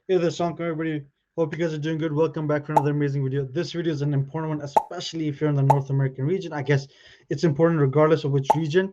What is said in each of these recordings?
Hey there, Shankar, everybody. Hope you guys are doing good. Welcome back for another amazing video. This video is an important one, especially if you're in the North American region. I guess it's important regardless of which region.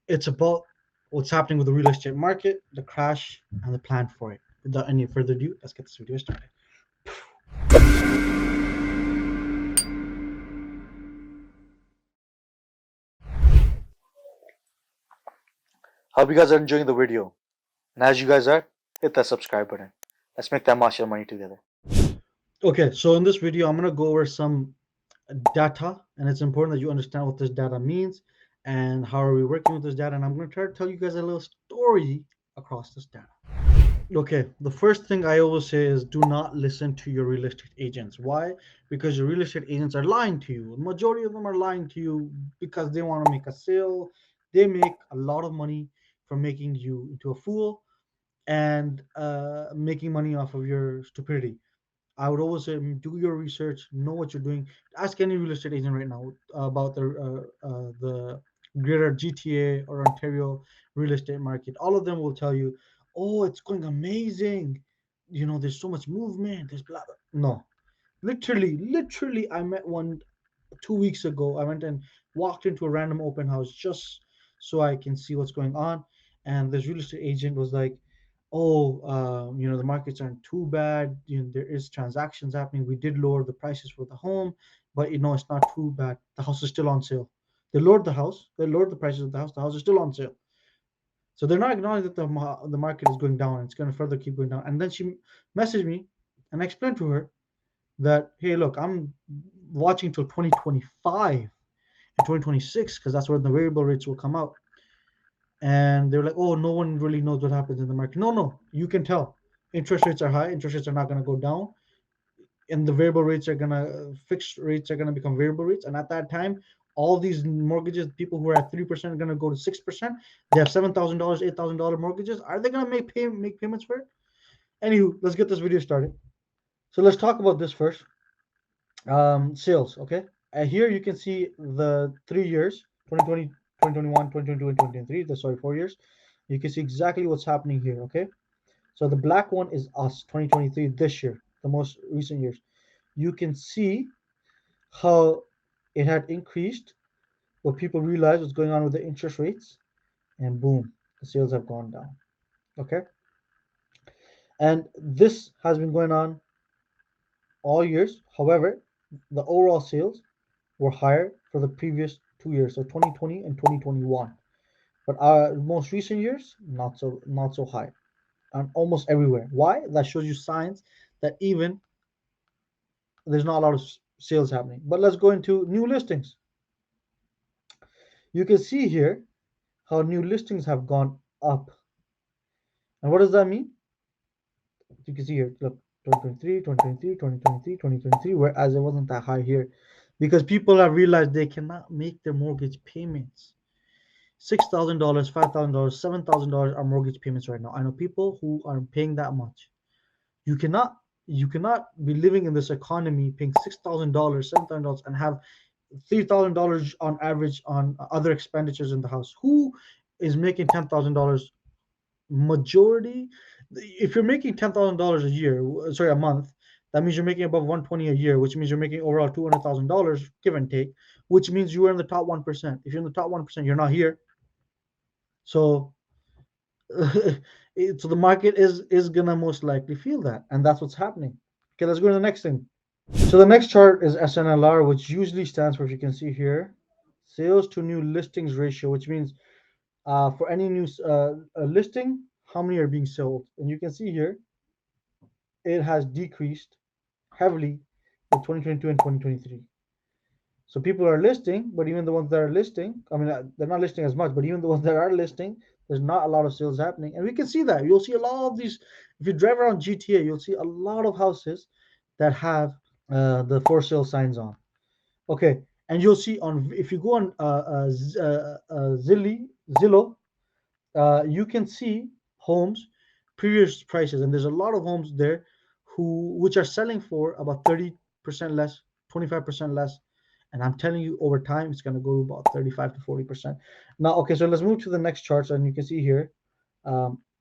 It's about what's happening with the real estate market, the crash, and the plan for it. Without any further ado, let's get this video started. Hope you guys are enjoying the video. And as you guys are, hit that subscribe button. Let's make that Mashallah money together. Okay, so in this video, I'm going to go over some data, and it's important that you understand what this data means and how are we working with this data. And I'm going to try to tell you guys a little story across this data. Okay, the first thing I always say is do not listen to your real estate agents. Why? Because your real estate agents are lying to you. The majority of them are lying to you because they want to make a sale. They make a lot of money from making you into a fool and making money off of your stupidity. I would always say do your research, know what you're doing. Ask any real estate agent right now about the greater GTA or Ontario real estate market. All of them will tell you, "Oh, it's going amazing. You know, there's so much movement. There's blah blah." No, literally, I met one 2 weeks ago. I went and walked into a random open house just so I can see what's going on. And this real estate agent was like, "Oh, the markets aren't too bad. There is transactions happening. We did lower the prices for the home, but it's not too bad. The house is still on sale. They lowered the house. They lowered the prices of the house. The house is still on sale. So they're not acknowledging that the market is going down. It's going to further keep going down." And then she messaged me, and I explained to her that, hey, look, I'm watching till 2025 and 2026 because that's where the variable rates will come out. And they were like, oh, no one really knows what happens in the market. No, you can tell. Interest rates are high. Interest rates are not going to go down. And the variable rates are going to, fixed rates are going to become variable rates. And at that time, all these mortgages, people who are at 3% are going to go to 6%. They have $7,000, $8,000 mortgages. Are they going to make payments for it? Anywho, let's get this video started. So let's talk about this first. Sales, okay? Here you can see the 3 years, 2020, 2021, 2022, and 2023, sorry, 4 years. You can see exactly what's happening here, okay? So the black one is us, 2023, this year, the most recent years. You can see how it had increased, what people realized was going on with the interest rates, and boom, the sales have gone down, okay? And this has been going on all years. However, the overall sales were higher for the previous 2 years, so 2020 and 2021. But our most recent years, not so high, and almost everywhere. Why? That shows you signs that even there's not a lot of sales happening. But let's go into new listings. You can see here how new listings have gone up. And what does that mean? You can see here, look, 2023, 2023, 2023, 2023, whereas it wasn't that high here because people have realized they cannot make their mortgage payments. $6,000, $5,000, $7,000 are mortgage payments right now. I know people who are paying that much. You cannot you cannot be living in this economy paying $6,000, $7,000, and have $3,000 on average on other expenditures in the house. Who is making $10,000? Majority, if you're making $10,000 a year, sorry, a month, that means you're making above 120 a year, which means you're making overall $200,000, give and take, which means you are in the top 1%. If you're in the top 1%, you're not here. So so the market is gonna most likely feel that, and that's what's happening. Okay, let's go to the next thing. So the next chart is SNLR, which usually stands for, if you can see here, sales to new listings ratio, which means for any new listing, how many are being sold. And you can see here it has decreased heavily in 2022 and 2023. So people are listing, but even the ones that are listing, I mean, they're not listing as much, but even the ones that are listing, there's not a lot of sales happening. And we can see that. You'll see a lot of these. If you drive around GTA, you'll see a lot of houses that have the for sale signs on. Okay. And you'll see on, if you go on Zillow, you can see homes, previous prices. And there's a lot of homes there which are selling for about 30% less, 25% less, and I'm telling you, over time, it's going to go about 35 to 40%. Now, okay, so let's move to the next charts, and you can see here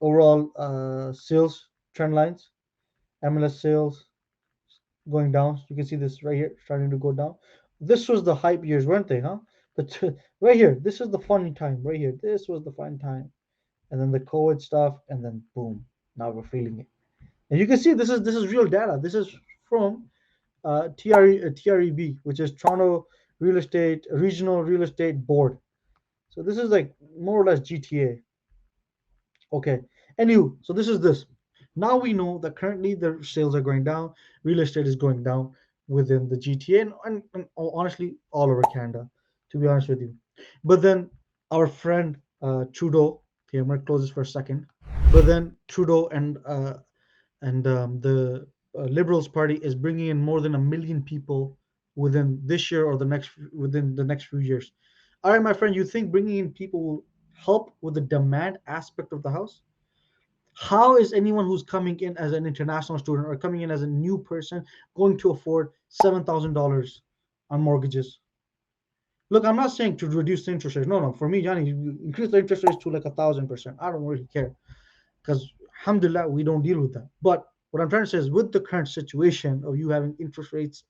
overall sales trend lines. MLS sales going down. You can see this right here starting to go down. This was the hype years, weren't they, huh? Right here, this is the funny time. Right here, this was the fun time, and then the COVID stuff, and then boom, now we're feeling it. And you can see this is real data. This is from TREB, which is Toronto Real Estate Regional Real Estate Board. So this is like more or less GTA. Okay. Anywho, so this is this. Now we know that currently the sales are going down, real estate is going down within the GTA and honestly all over Canada, to be honest with you. But then our friend Trudeau, okay, I'm gonna close this for a second. But then Trudeau and the Liberals Party is bringing in more than 1 million people within this year or the next within the next few years. All right, my friend, you think bringing in people will help with the demand aspect of the house? How is anyone who's coming in as an international student or coming in as a new person going to afford $7,000 on mortgages? Look, I'm not saying to reduce the interest rates. No, no. For me, Johnny, you increase the interest rates to like 1,000%. I don't really care because, alhamdulillah, we don't deal with that. But what I'm trying to say is, with the current situation of you having interest rates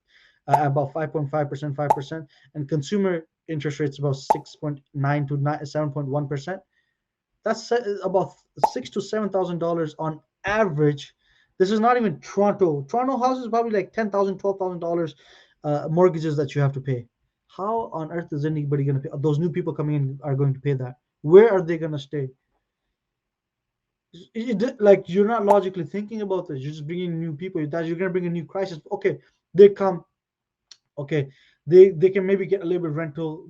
at about 5.5%, 5%, and consumer interest rates about 6.9 to 7.1%, that's about $6,000 to $7,000 on average. This is not even Toronto. Toronto houses probably like $10,000, $12,000 mortgages that you have to pay. How on earth is anybody going to pay? Those new people coming in are going to pay that. Where are they going to stay? Like you're not logically thinking about this. You're just bringing new people. That you're going to bring a new crisis. Okay, they come. Okay, they can maybe get a little bit of rental.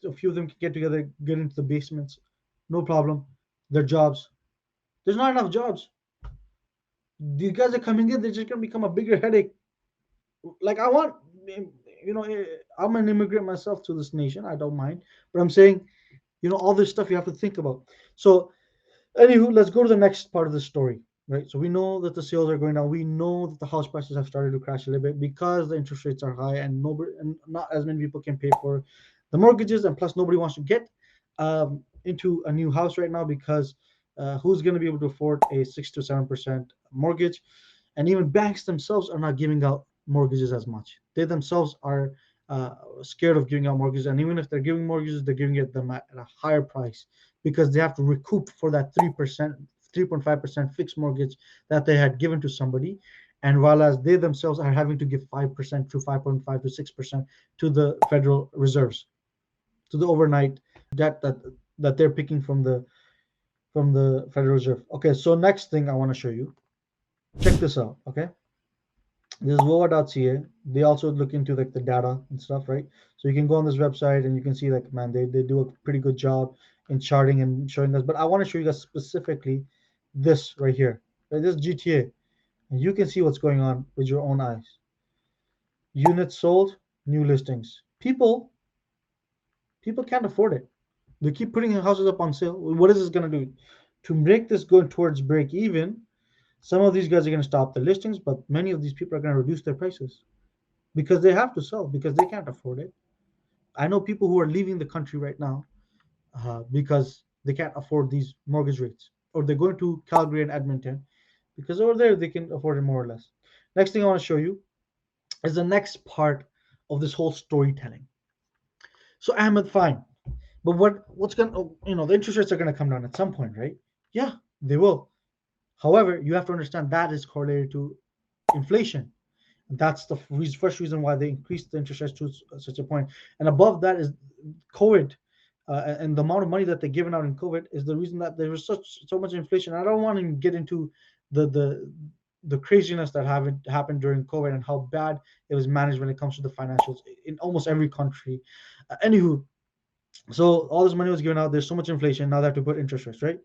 A few of them can get together, get into the basements, no problem. Their jobs. There's not enough jobs. These guys are coming in. They're just gonna become a bigger headache. Like I want, I'm an immigrant myself to this nation. I don't mind, but I'm saying, all this stuff you have to think about. So anywho, let's go to the next part of the story. Right. So we know that the sales are going down. We know that the house prices have started to crash a little bit because the interest rates are high and nobody and not as many people can pay for the mortgages, and plus nobody wants to get into a new house right now because who's going to be able to afford a 6 to 7% mortgage? And even banks themselves are not giving out mortgages as much. They themselves are scared of giving out mortgages, and even if they're giving mortgages, they're giving it them at a higher price because they have to recoup for that 3%, 3.5% fixed mortgage that they had given to somebody. And while as they themselves are having to give 5% to 5.5 to 6% to the Federal Reserves, to the overnight debt that they're picking from the Federal Reserve. Okay, so next thing I want to show you. Check this out. Okay, this is woa.ca. They also look into like the data and stuff, right? So you can go on this website and you can see like, man, they do a pretty good job in charting and showing us. But I want to show you guys specifically this right here, right? This GTA, and you can see what's going on with your own eyes. Units sold, new listings. People can't afford it. They keep putting houses up on sale. What is this gonna do? To make this go towards break even, some of these guys are gonna stop the listings, but many of these people are gonna reduce their prices because they have to sell because they can't afford it. I know people who are leaving the country right now because they can't afford these mortgage rates, or they're going to Calgary and Edmonton because over there they can afford it more or less. Next thing I want to show you is the next part of this whole storytelling. So Ahmed, fine, but what's going to the interest rates are going to come down at some point, right? Yeah, they will. However, you have to understand that is correlated to inflation. That's the first reason why they increased the interest rates to such a point. And above that is COVID, and the amount of money that they're giving out in COVID is the reason that there was so much inflation. I don't want to get into the the the craziness that happened during COVID and how bad it was managed when it comes to the financials in almost every country. Anywho, so all this money was given out. There's so much inflation. Now they have to put interest rates, right?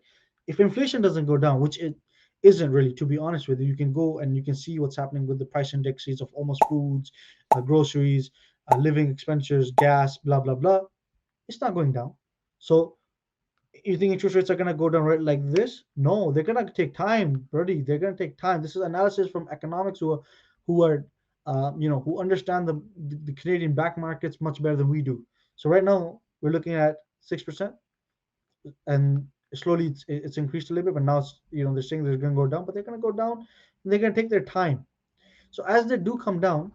If inflation doesn't go down, which it isn't really, to be honest with you, you can go and you can see what's happening with the price indexes of almost foods, groceries, living expenditures, gas, blah blah blah. It's not going down. So you think interest rates are gonna go down right like this? No, they're gonna take time, buddy. They're gonna take time. This is analysis from economics who understand the Canadian back markets much better than we do. So right now we're looking at 6%, and slowly it's increased a little bit, but now it's, they're saying they're going to go down, but they're going to go down, and they're going to take their time. So as they do come down,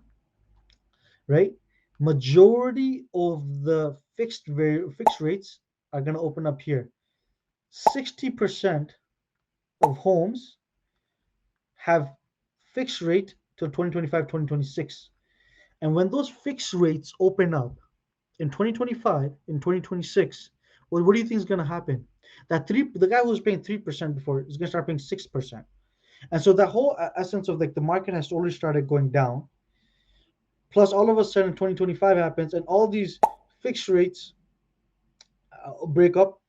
right, majority of the fixed rates are going to open up here. 60% of homes have fixed rate till 2025, 2026. And when those fixed rates open up in 2025, in 2026, well, what do you think is going to happen? The guy who was paying 3% before is going to start paying 6%. And so that whole essence of like the market has already started going down. Plus, all of a sudden, 2025 happens, and all these fixed rates break up,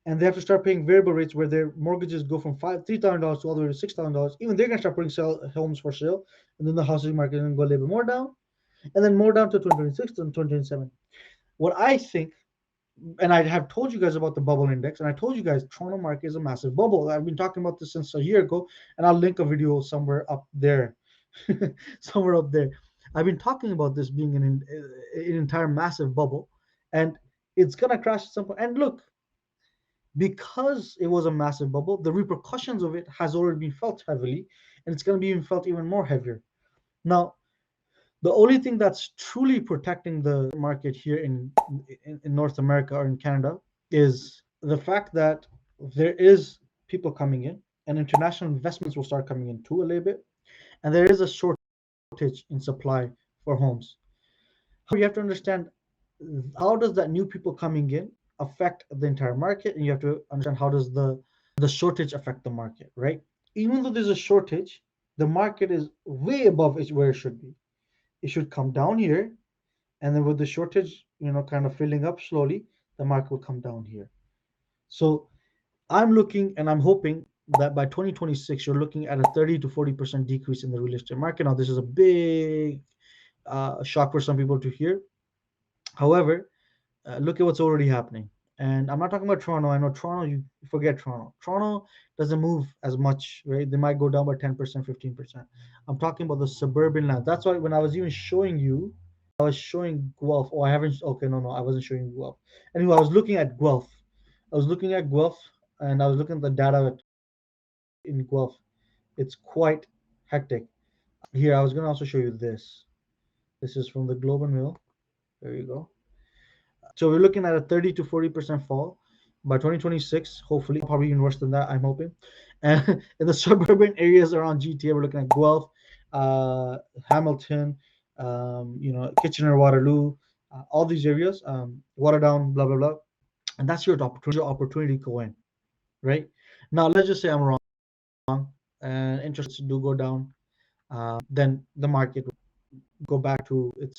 and they have to start paying variable rates where their mortgages go from $3,000 to all the way to $6,000. Even they're gonna start putting homes for sale, and then the housing market is gonna go a little bit more down, and then more down to 2026 and 2027. What I think, and I have told you guys about the bubble index, and I told you guys Toronto market is a massive bubble. I've been talking about this since a year ago, and I'll link a video somewhere up there, somewhere up there. I've been talking about this being an entire massive bubble, and it's gonna crash at some point. And look, because it was a massive bubble, the repercussions of it has already been felt heavily, and it's going to be felt even more heavier. Now, the only thing that's truly protecting the market here in North America or in Canada is the fact that there is people coming in, and international investments will start coming in too a little bit, and there is a shortage in supply for homes. However, you have to understand how does that new people coming in affect the entire market, and you have to understand how does the shortage affect the market, right? Even though there's a shortage, the market is way above where it should be. It should come down here, and then with the shortage, kind of filling up slowly, the market will come down here. So I'm looking and I'm hoping that by 2026 you're looking at a 30 to 40% decrease in the real estate market. Now this is a big shock for some people to hear. However, look at what's already happening. And I'm not talking about Toronto. I know Toronto, you forget Toronto. Toronto doesn't move as much, right? They might go down by 10%, 15%. I'm talking about the suburban land. That's why when I was even showing you, I was showing Guelph. Oh, I haven't. Okay, no, I wasn't showing you Guelph. Anyway, I was looking at Guelph. I was looking at Guelph, and I was looking at the data in Guelph. It's quite hectic. Here, I was going to also show you this. This is from the Globe and Mail. There you go. So we're looking at a 30 to 40% fall by 2026, hopefully, probably even worse than that, I'm hoping. And in the suburban areas around GTA, we're looking at Guelph, Hamilton, Kitchener, Waterloo, all these areas, Waterdown, blah, blah, blah. And that's your opportunity to go in, right? Now, let's just say I'm wrong and interest rates do go down. Then the market will go back to it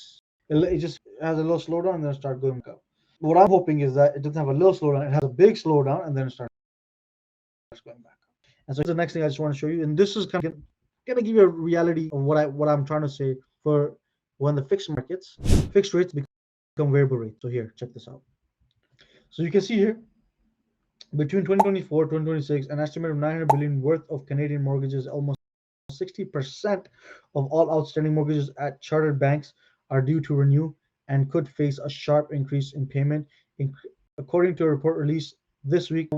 just has a little slowdown and then start going back up. What I'm hoping is that it doesn't have a little slowdown, it has a big slowdown and then it starts going back up. And so the next thing I just want to show you, and this is kind of gonna give you a reality of what I'm trying to say for when the fixed rates become variable rates. So here, check this out. So you can see here between 2024 2026, an estimate of 900 billion worth of Canadian mortgages, almost 60% of all outstanding mortgages at chartered banks are due to renew and could face a sharp increase in payment. According to a report released this week,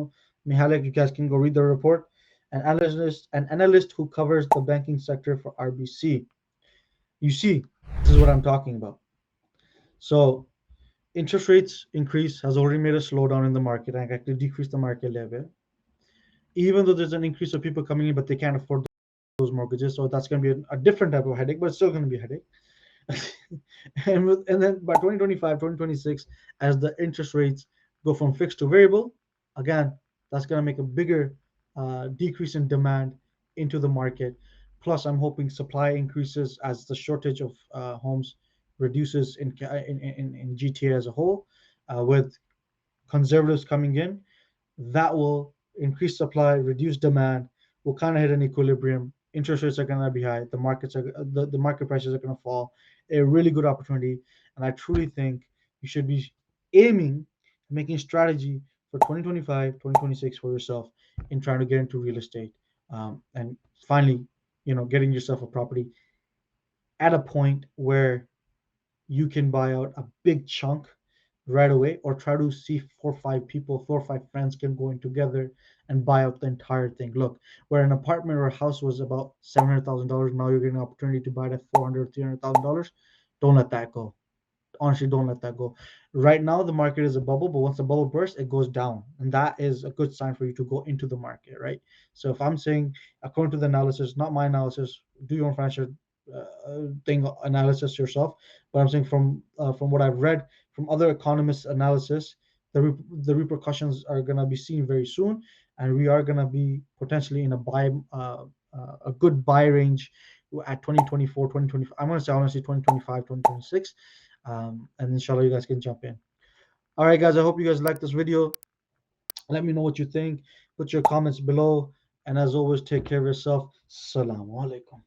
Mihalek, you guys can go read the report. An analyst who covers the banking sector for RBC. You see, this is what I'm talking about. So interest rates increase has already made a slowdown in the market and actually decreased the market level. Even though there's an increase of people coming in, but they can't afford those mortgages, so that's going to be a different type of headache, but it's still going to be a headache. And then by 2025 2026, as the interest rates go from fixed to variable, again, that's going to make a bigger decrease in demand into the market. Plus, I'm hoping supply increases as the shortage of homes reduces in GTA as a whole, with conservatives coming in. That will increase supply, reduce demand. We'll kind of hit an equilibrium. Interest rates are going to be high. The market prices are going to fall. A really good opportunity, and I truly think you should be aiming, making strategy for 2025, 2026 for yourself in trying to get into real estate, and finally, getting yourself a property at a point where you can buy out a big chunk right away, or try to see 4 or 5 people, 4 or 5 friends can go in together and buy out the entire thing. Look, where an apartment or a house was about $700,000, now you're getting an opportunity to buy it at 400, $300,000. Don't let that go. Honestly, don't let that go. Right now the market is a bubble, but once the bubble bursts it goes down, and that is a good sign for you to go into the market, right? So if I'm saying, according to the analysis, not my analysis, do your own financial thing analysis yourself, but I'm saying from what I've read from other economists analysis, the repercussions are going to be seen very soon, and we are going to be potentially in a good buy range at 2024, 2025. I'm going to say honestly 2025, 2026. And inshallah you guys can jump in. All right, guys, I hope you guys like this video. Let me know what you think. Put your comments below, and as always, take care of yourself. Assalamu alaikum.